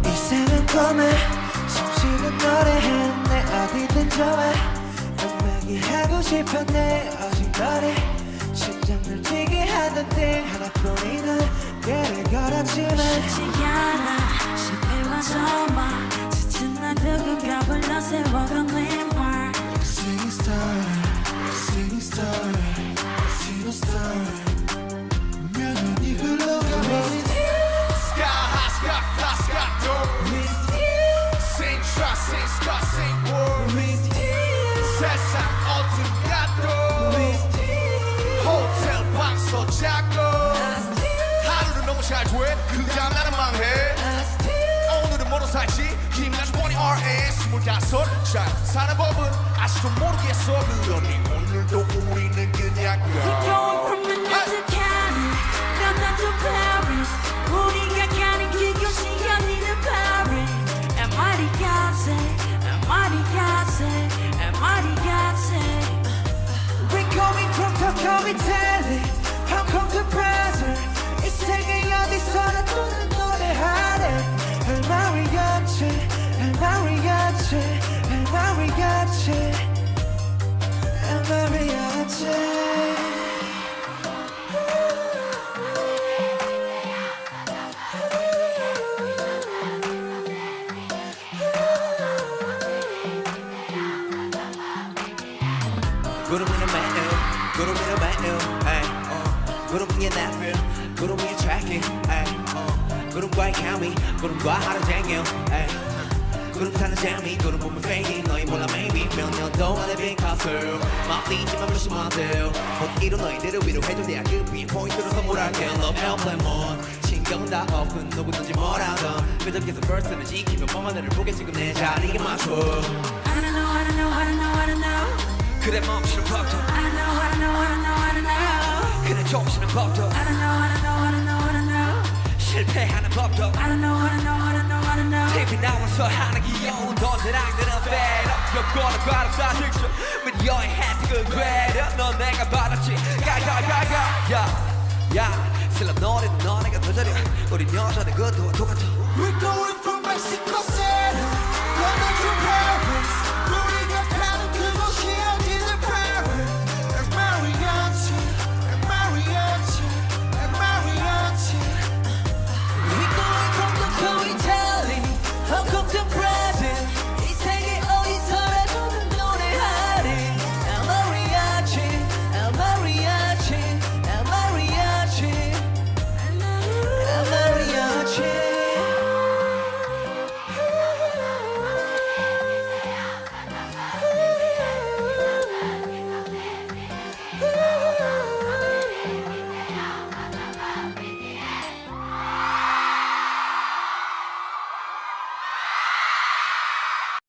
이상한 꿈에 숨쉬는 노래해 내 어디든 좋아 음악이 하고 싶어 내 오직 너를 심장을 뛰게 하던 띵 하나뿐인 그를 걸었지만 쉽지 않아 실패와 저마 지친 날 누군가 불러 세워가는 말 Singing star, singing star, zero star 명연히 흘러가면 Sky high, sky fly, sky door. With you, Sing try, sing sky, sing word. with you, 세상 어둠 가도 with you 호텔 방서 자고 하루는 너무 잘 돼. 그냥 나는 망해. 오늘은 뭐로 살지? 힘나지 보니 RS 25. 잘 사는 법은 아직도 모르겠어. 그러니 오늘도 우리는 그냥 We're going from Mnet to Cali London to Paris 우리가 가는 그곳이 아니는 Paris MIT 같아 MIT 같아 MIT 같아 We're going from Tokyo, Italy, Hong Kong to Brazil. 이 세계 어디서나 듣는 노래하네. El mariachi, el mariachi, el mariachi, el mariachi. 구름이는 매일 구름이는 매일 구름이 나를 구름이 tracking 구름과의 케미 구름과 하루 종일 구름 타는 재미 구름 보면 fading 너희 몰라 maybe 몇 년 동안의 빈 값을 막리지만 무심하들 못 이룬 너희들을 위로해줘 내 아급이 포인트로 선물할게 Love airplane mode 신경은 다 없은 누구든지 뭐라던 그저께서 verse를 지키며 뻔한 애를 보게 지금 내 자리에 맞춰 I don't know, I don't know, I don't know, I don't know 그래 멈추는 법도 I don't know, I don't know, I don't know, I don't know 그래 조심는 법도 I don't know, I don't know, I don't know, I don't know 실패하는 법도 I don't know, I don't know, I don't know, I don't know TV 나와서 하는 귀여운 돈들랑들은 fed up 여권을 바로 사직수 with your hand 그 괴려 넌 내가 받았지 가가가가 야야 슬럼 노래도 너네가 더 잘해 우린 여자들 그도 똑같아 We're going from Mexico City.